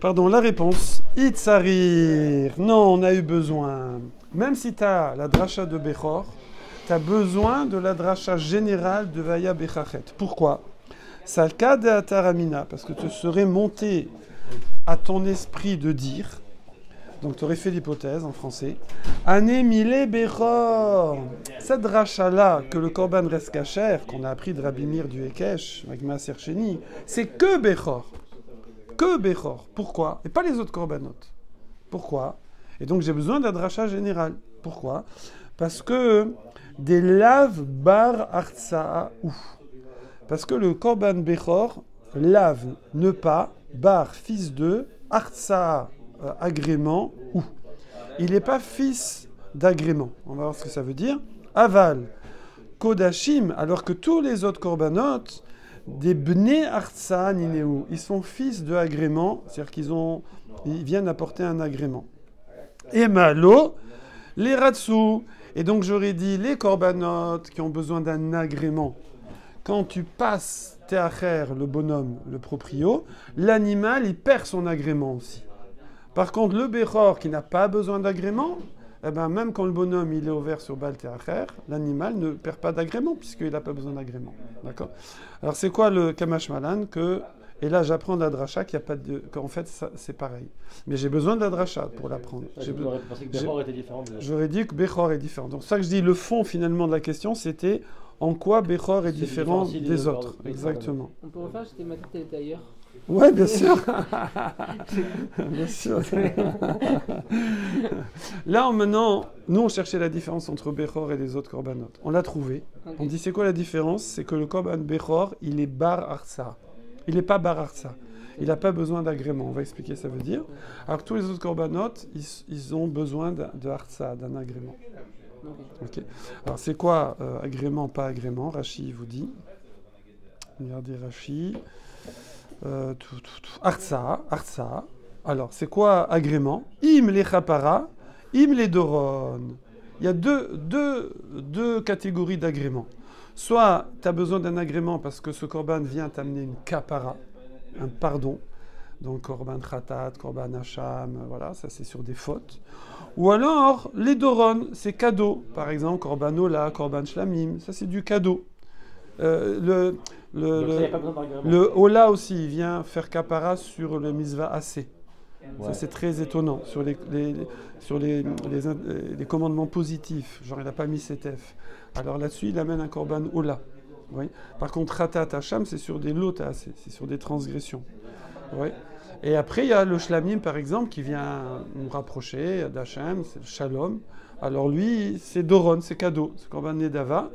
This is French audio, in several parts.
Pardon, la réponse. Itzarir. Non, on a eu besoin. Même si tu as la dracha de Bechor, tu as besoin de la dracha générale de Vaya Bechachet. Pourquoi? Salka de Ataramina, parce que tu serais monté à ton esprit de dire, donc tu aurais fait l'hypothèse en français, Anémile Bechor. Cette dracha-là, que le Korban reste kasher, qu'on a appris de Rabbi Meir du Hekesh, avec Maaser Sheni, c'est que Bechor. Que Bechor. Pourquoi? Et pas les autres korbanot. Pourquoi? Et donc j'ai besoin d'un dracha général. Pourquoi? Parce que des laves bar artsaa ou. Parce que le korban Bechor lave ne pas bar fils de artsaa agrément ou. Il n'est pas fils d'agrément. On va voir ce que ça veut dire. Aval kodashim, alors que tous les autres korbanot des bnei artsa nineu, ils sont fils de agrément, c'est-à-dire ils viennent apporter un agrément. Et malo, les ratsu, et donc j'aurais dit les korbanot qui ont besoin d'un agrément. Quand tu passes teacher, le bonhomme, le proprio, l'animal il perd son agrément aussi. Par contre le bechor qui n'a pas besoin d'agrément, eh ben, même quand le bonhomme il est ouvert sur Baal Teacher, l'animal ne perd pas d'agrément puisqu'il n'a pas besoin d'agrément. D'accord? Alors c'est quoi le Kamash Malan que... Et là j'apprends de la dracha qu'il y a pas de... qu'en fait ça, c'est pareil. Mais j'ai besoin de la dracha pour l'apprendre. J'aurais pensé que Bechor était différent. J'aurais dit que Bechor est différent. Donc ça que je dis, le fond finalement de la question c'était en quoi Bechor est différent des autres. Exactement. On peut refaire, j'étais ma tête elle était ailleurs. Ouais, bien sûr. Bien sûr. Là, maintenant, nous, on cherchait la différence entre Bechor et les autres korbanot. On l'a trouvé. Okay. On dit, c'est quoi la différence? C'est que le korban Bechor, il est bar arsa. Il n'est pas bar arsa. Il n'a pas besoin d'agrément. On va expliquer ce que ça veut dire. Alors que tous les autres korbanot, ils ont besoin de arsa, d'un agrément. Okay. Alors, c'est quoi agrément, pas agrément? Rashi vous dit. Regardez Rashi. Artsa. Alors, c'est quoi agrément? Im les chapara, im les doron. Il y a deux catégories d'agrément. Soit tu as besoin d'un agrément parce que ce korban vient t'amener une kapara, un pardon. Donc, korban khatat, korban hacham, voilà, ça c'est sur des fautes. Ou alors, les doron, c'est cadeau. Par exemple, korban ola, korban shlamim, ça c'est du cadeau. Le Ola aussi, il vient faire kapara sur le misva assez. Ouais. Ça, c'est très étonnant. Sur les commandements positifs, genre il n'a pas mis CTF. Alors là-dessus, il amène un korban Ola. Oui. Par contre, Ratat Hacham, c'est sur des lots assez, c'est sur des transgressions. Oui. Et après, il y a le Shlamim, par exemple, qui vient nous rapprocher d'Hachem, c'est le Shalom. Alors lui, c'est Doron, c'est cadeau, c'est korban Nedava.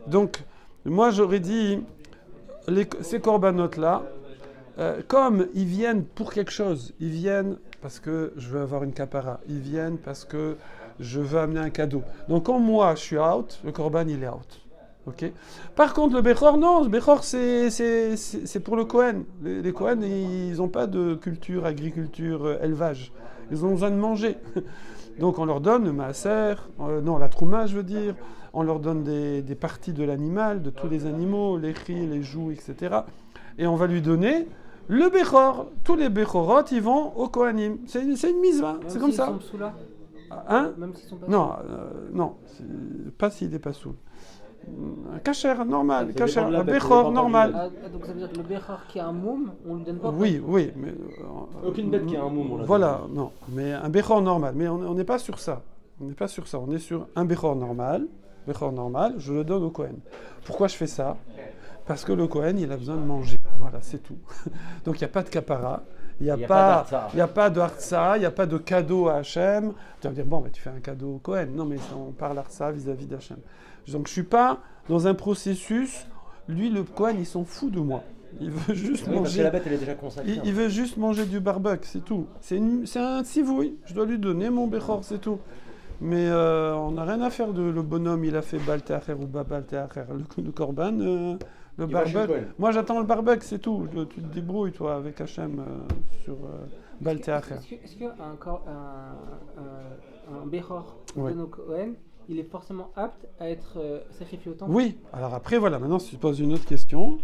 Donc, moi, j'aurais dit, ces corbanotes-là, comme ils viennent pour quelque chose, ils viennent parce que je veux avoir une kapara, ils viennent parce que je veux amener un cadeau. Donc, quand moi, je suis out, le korban, il est out. Okay. Par contre, le Bechor, non, le Bechor, c'est pour le Kohen. Les Kohen, ils n'ont pas de culture, agriculture, élevage. Ils ont besoin de manger. Donc, on leur donne le maaser, la trouma, je veux dire. On leur donne des parties de l'animal, de tous les animaux, les cris, les joues, etc. Et on va lui donner le Bechor. Tous les Bechorot, ils vont au Kohanim. C'est une misva, c'est comme ça. Même s'ils sont sous-là. Hein? Même s'ils sont pas non, non, pas s'il n'est pas sous. Un kasher normal, kasher, un Bechor normal. Donc ça veut dire que le Bechor qui a un moum, on lui donne pas. Oui, mais aucune bête qui a un moum. Voilà, non, mais un Bechor normal. Mais on n'est pas sur ça. On n'est pas sur ça. On est sur un Bechor normal. Bechor normal, je le donne au Kohen. Pourquoi je fais ça? Parce que le Kohen, il a besoin de manger. Voilà, c'est tout. Donc il n'y a pas de kapara. Il n'y a pas de hartsa, il n'y a pas de cadeau à Hachem. Tu vas me dire, bon, tu fais un cadeau au Kohen. Non, mais on parle hartsa vis-à-vis d'Hachem. Donc je ne suis pas dans un processus, lui, le Kohen, il s'en fout de moi. Il veut juste manger. Parce que la bête, elle est déjà consacrée. Il veut juste manger du barbecue, c'est tout. C'est un sivouille. Je dois lui donner mon Bechor, c'est tout. Mais on n'a rien à faire de le bonhomme, il a fait Baal Teacher ou Baal Teacher. Le korban, le barbecue. Moi, j'attends le barbecue, c'est tout. Tu te débrouilles, toi, avec Hachem sur Baal Teacher. Est-ce qu'un Bechor de nos Kohen, il est forcément apte à être sacrifié au temple? Oui. Alors après, voilà, maintenant, si tu poses une autre question,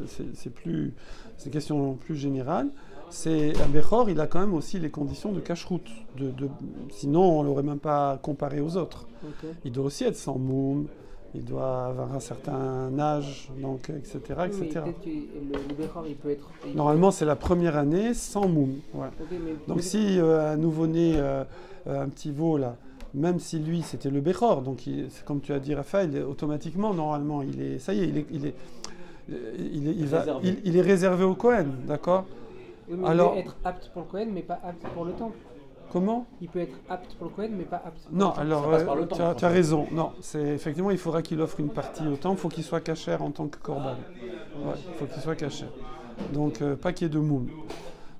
c'est une question plus générale. c'est un Bechor, il a quand même aussi les conditions de cache-route. Sinon, on ne l'aurait même pas comparé aux autres. Ok. Il doit aussi être sans moum, il doit avoir un certain âge, donc, etc. Oui, mais etc. peut-être que le Bechor, il peut être. Normalement, c'est la première année sans moum. Ouais. Ok, mais Donc peut-être- si un nouveau-né, un petit veau, là, même si lui, c'était le Bechor, donc c'est comme tu as dit, Raphaël, automatiquement, normalement, ça y est, il est réservé au Kohen, d'accord? Oui, mais Alors- il peut être apte pour le Kohen, mais pas apte pour le temple. Comment? Il peut être apte pour le Cohen, mais pas apte pour Non, le temple. alors Ça passe par le tu temple, as, en tu as fait. raison. Non, effectivement, il faudra qu'il offre une partie au temple. Il faut qu'il soit cachère en tant que corban. Ouais, il faut qu'il soit cachère. Donc, pas qu'il y ait de moum.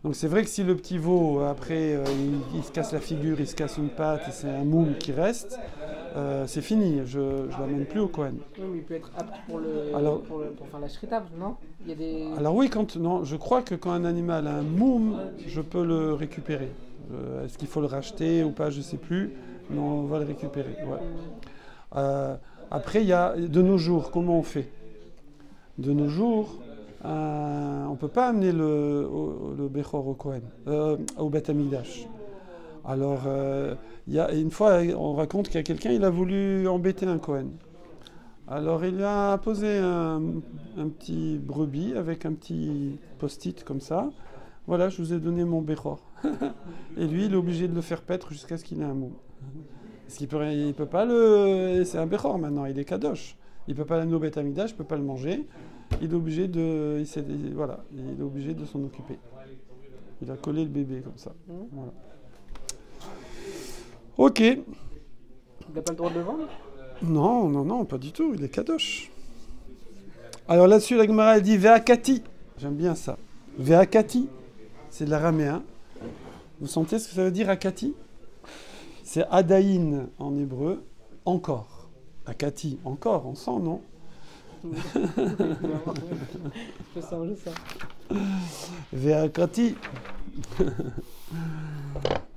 Donc, c'est vrai que si le petit veau, après, il se casse la figure, il se casse une patte, et c'est un moum qui reste, c'est fini. Je ne l'amène plus au Cohen. Oui, mais il peut être apte pour, Alors- pour faire la shrita, non? Il y a des. Alors oui, non, je crois que quand un animal a un moum, je peux le récupérer. Est-ce qu'il faut le racheter ou pas, je ne sais plus, mais on va le récupérer. Ouais. Après, il y a de nos jours, comment on fait? De nos jours, on ne peut pas amener le Bechor au Kohen, au Beth Amikdash. Alors, il y a une fois, on raconte qu'il y a quelqu'un, il a voulu embêter un Kohen. Alors, il a posé un petit brebis avec un petit post-it comme ça. Voilà, je vous ai donné mon Bechor. Et lui, il est obligé de le faire paître jusqu'à ce qu'il ait un mot. Parce qu'il peut pas le... C'est un Bechor maintenant, il est kadosh. Il peut pas l'amener au Beth Amikdash, il peut pas le manger. Il est obligé de... Voilà, il est obligé de s'en occuper. Il a collé le bébé comme ça. Voilà. Ok. Il n'a pas le droit de le vendre? Non, non, non, pas du tout, il est kadosh. Alors là-dessus, la Gemara elle dit Ve'akati. J'aime bien ça. Ve'akati, c'est de l'araméen. Vous sentez ce que ça veut dire Akati? C'est Adaïn en hébreu, encore. Akati, encore, on sent, non? Je sens. Ve'akati.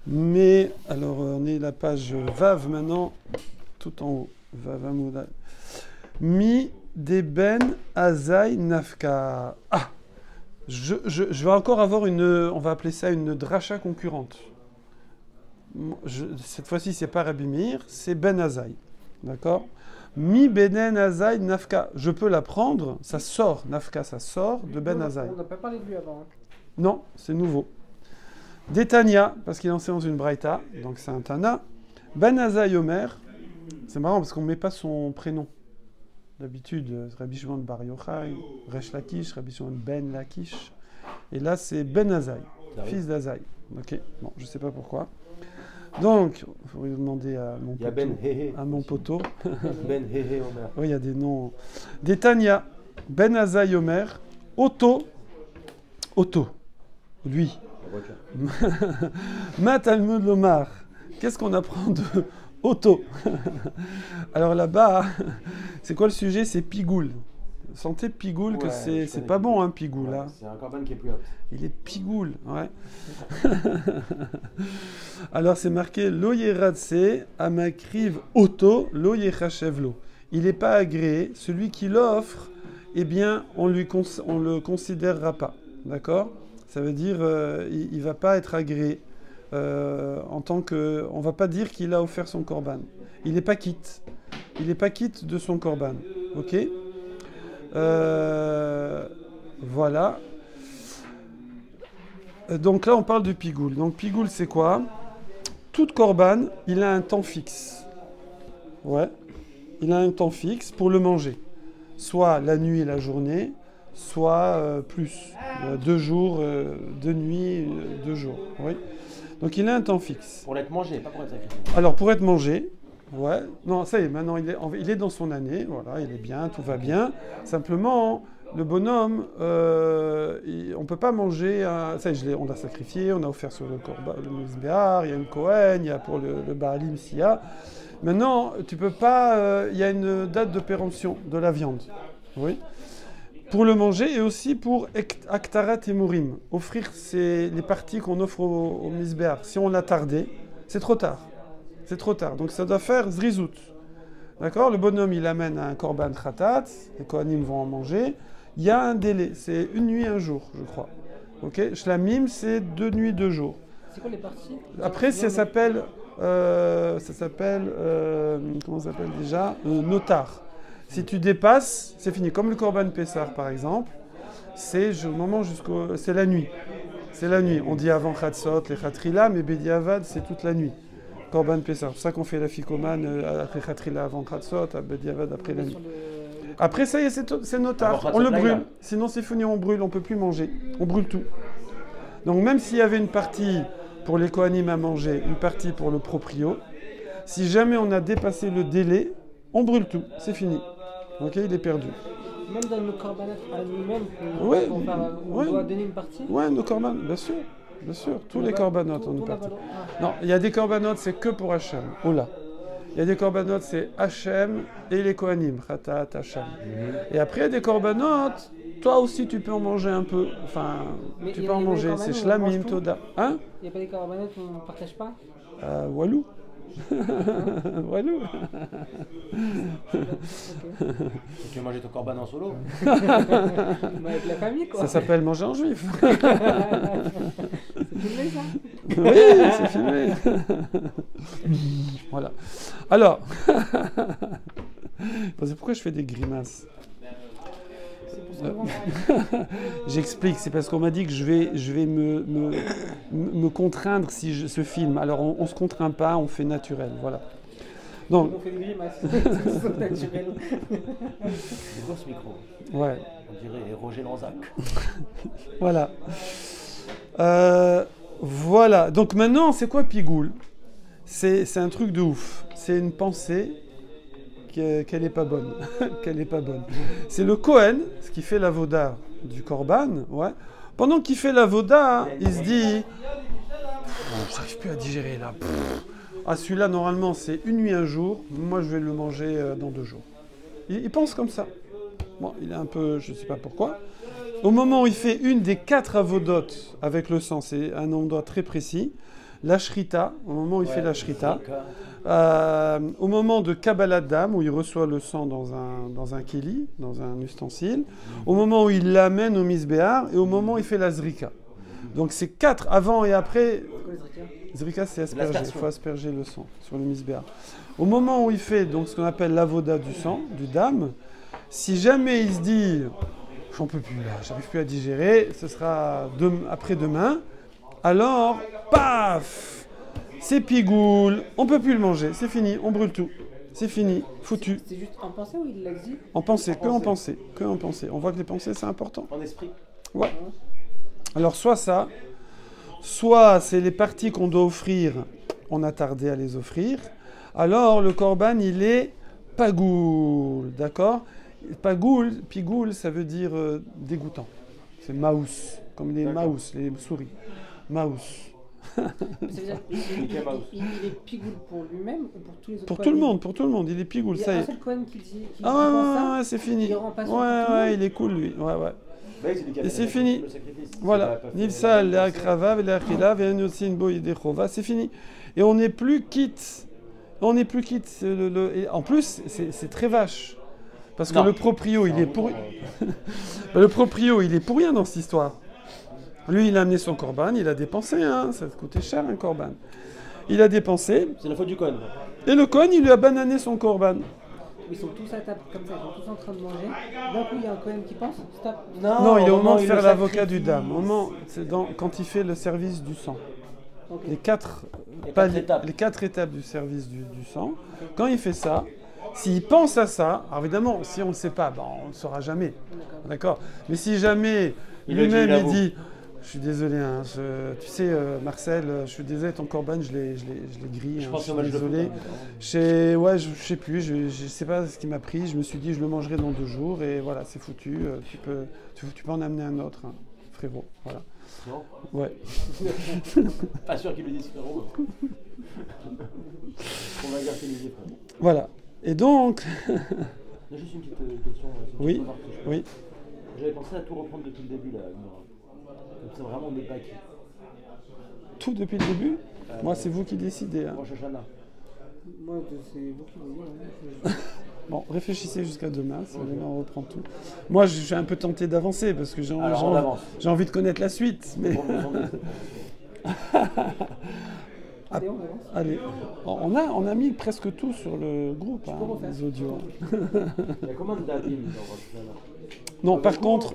Mais, alors, on est la page Vav maintenant, tout en haut. Vav Amoudal. Mi deben azai nafka. Ah! Je vais encore avoir on va appeler ça une dracha concurrente. Cette fois-ci, c'est pas Rabbi Meir, c'est Ben Azaï. D'accord? Mi benen Azaï nafka. Je peux la prendre, ça sort, nafka, ça sort de Ben Azaï. On n'a pas parlé de lui avant. Hein. Non, c'est nouveau. Détania, parce qu'il est enseigné dans une braïta, donc c'est un Tana. Ben Azaï Omer, c'est marrant parce qu'on ne met pas son prénom. D'habitude, Rabbi Shimon Bar Yochai, Resh Lakish, Rabbi Shimon Ben Lakish. Et là, c'est Ben Azaï, fils d'Azaï. Ok, bon, je ne sais pas pourquoi. Donc, il faudrait demander à mon Il y a poteau. Ben Hehe. À mon poteau. Ben Hehe Omer. Oui, il y a des noms. Détania, Ben Azaï Omer, Otto, lui. La voiture. Ma Talmud Lomar, qu'est-ce qu'on apprend de Otto? Alors là-bas, c'est quoi le sujet? C'est pigoule. Sentez pigoule que Ouais, je c'est connais pas bon, Pigoule. hein, pigoule. Ouais, Hein. c'est un corban qui est plus apte. Il est pigoule, ouais. Alors c'est marqué Lo yeradse amakriv Otto lo yechashevlo. Il n'est pas agréé. Celui qui l'offre, eh bien, on le considérera pas. D'accord? Ça veut dire il va pas être agréé. En tant que, on va pas dire qu'il a offert son korban. Il n'est pas quitte. Il n'est pas quitte de son korban. Ok? Voilà. Donc là, on parle de pigoule. Donc pigoule, c'est quoi? Tout korban, il a un temps fixe. Ouais. Il a un temps fixe pour le manger. Soit la nuit et la journée, soit plus. 2 jours, 2 nuits, 2 jours. Oui. Donc il a un temps fixe. Pour l'être mangé, pas pour être sacrifié. Alors pour être mangé, ouais. Non, ça y est, maintenant il est dans son année. Voilà, il est bien, tout va bien. Simplement, le bonhomme, on ne peut pas manger. Ça y est, on l'a sacrifié, on a offert sur le Mizbear, il y a une Kohen, il y a pour le Baalim s'il y a. Maintenant, tu peux pas. Il y a une date de péremption de la viande. Oui. Pour le manger et aussi pour Aktarat et Mourim. Offrir les parties qu'on offre au Mizbear. Si on l'a tardé, c'est trop tard. C'est trop tard. Donc ça doit faire Zrizout. D'accord? Le bonhomme, il amène un Korban Khatat. Les Kohanim vont en manger. Il y a un délai. C'est 1 nuit, 1 jour, je crois. Ok, Shlamim, c'est 2 nuits, 2 jours. C'est quoi les parties? Après, ça s'appelle, comment ça s'appelle déjà notar. Si tu dépasses, c'est fini. Comme le Korban Pessah, par exemple, c'est la nuit. C'est la nuit. On dit avant Chatzot, les Chatrila, mais Bediavad, c'est toute la nuit. Korban Pessah. C'est pour ça qu'on fait la Ficomane après Chatrila, avant Chatzot, à Bediavad, après la nuit. Après, ça y est, c'est notar. On le brûle. Sinon, c'est fini, on brûle. On ne peut plus manger. On brûle tout. Donc, même s'il y avait une partie pour les Kohanim à manger, une partie pour le proprio, si jamais on a dépassé le délai, on brûle tout. C'est fini. Ok, il est perdu. Même dans le korbanat à lui-même, Ouais, on doit donner une partie. Ouais, nos korban, bien sûr. Bien sûr, tous les corbanotes ont une partie. Ah. Non, il y a des corbanotes, c'est que pour Hachem. Oula. Il y a des corbanotes, c'est Hachem et les Kohanim, Khatat, Hachem. Et après, il y a des corbanotes, toi aussi tu peux en manger un peu. Enfin, Mais tu il y peux a en des manger, corbanotes c'est où on mange Shlamim, tout. Toda. Hein? Il n'y a pas des corbanotes où on ne partage pas? Walou. Walou. Ok. Tu veux manger ton corban en solo? Mais avec la famille, quoi. Ça s'appelle manger en juif. C'est filmé, ça? Oui, c'est filmé. Voilà. Alors, c'est pourquoi je fais des grimaces. C'est pour ça qu'on va. J'explique, c'est parce qu'on m'a dit que je vais me contraindre si je ce film. Alors on ne se contraint pas, on fait naturel, voilà. Donc, On fait des grimaces. C'est naturel. C'est beau ce micro. ouais, On dirait Roger Lanzac. voilà. Voilà, donc maintenant, c'est quoi Pigoul? C'est un truc de ouf. C'est une pensée qu'elle n'est pas bonne. Qu'elle n'est pas bonne. C'est le Kohen, ce qui fait l'avoda du Korban, ouais. Pendant qu'il fait l'avoda, il se dit « J'arrive plus à digérer là. Ah, celui-là, normalement, c'est une nuit, un jour. Moi, je vais le manger dans 2 jours. » Il pense comme ça. Bon, il est un peu... Je ne sais pas pourquoi. Au moment où il fait une des 4 avodotes avec le sang, c'est un endroit très précis, la shrita, au moment où il fait la shrita, au moment de Kabbalat Dam, où il reçoit le sang dans un keli, dans un ustensile, au moment où il l'amène au misbéar, et au moment où il fait la zrika. Donc c'est 4 avant et après. Zrika, c'est asperger, il faut asperger le sang sur le misbéar. Au moment où il fait donc ce qu'on appelle l'avoda du sang, du dam, si jamais il se dit j'en peux plus là, j'arrive plus à digérer, ce sera après-demain, alors paf, c'est pigoule, on peut plus le manger, c'est fini, on brûle tout, c'est fini, foutu. C'est juste en pensée ou il l'a dit? En pensée, que en pensée, que en pensée. On voit que les pensées c'est important. En esprit. Ouais. Alors soit ça, soit c'est les parties qu'on doit offrir, on a tardé à les offrir. Alors le korban il est pagoul, d'accord? Pagoul, pigoul, ça veut dire dégoûtant. C'est maous, comme les maous, les souris. Maous. C'est-à-dire il est pigoule pour lui-même ou pour tous les autres? Pour tout le monde, il est pigoule, Il y ça a y un est. seul Cohen qui dit Ah ouais, c'est fini. Il rend pas son Ouais, il est cool lui. Ouais. Et c'est fini. Le sacrifice. Voilà. Nifsal, le akrava, le achila, ve'enyosin bo yidechova, c'est fini. Et on n'est plus quitte. Et en plus, c'est très vache. Parce que le proprio, il est pour... le proprio, il est pour rien dans cette histoire. Lui, il a amené son korban, il a dépensé, hein, ça coûtait cher un korban. Il a dépensé, C'est la faute du Cohen. et le Kohen, il lui a banané son korban. Ils sont tous à table comme ça, ils sont tous en train de manger. D'un coup, il y a un Cohen qui pense stop. Non, il est au moment de il faire le l'avocat sacrifie. du dame. Au moment, quand il fait le service du sang. Ok. Les quatre étapes du service du sang. Quand il fait ça, s'il pense à ça, alors évidemment, si on ne sait pas, on ne le saura jamais. D'accord. Mais si jamais lui-même il dit, je suis désolé, hein, tu sais, Marcel, je suis désolé, ton corban, je l'ai grillé, Je hein, pense je au suis match de foot, désolé. hein. Je sais plus, je sais pas ce qui m'a pris. Je me suis dit, je le mangerai dans 2 jours et voilà, c'est foutu. Tu peux en amener un autre, hein, frérot. Voilà. Non. Ouais. Pas sûr qu'il le dise, frérot. On va garder frérot. Voilà. Et donc. J'ai juste une petite question. Oui. Oui. J'avais pensé à tout reprendre depuis le début là. Comme ça vraiment on n'est pas qui. Tout depuis le début. Moi, c'est vous qui décidez. Hein. Rosh Hashanah. Moi, c'est vous qui voulez. Bon, réfléchissez jusqu'à demain, si vous voulez, on reprend tout. Moi, je suis un peu tenté d'avancer parce que Alors, on avance. j'ai envie de connaître la suite. Mais... Allez, on avance. Allez, on a mis presque tout sur le groupe, hein, refaire. les audios. Il y a combien d'abîmes dans votre Non, par contre,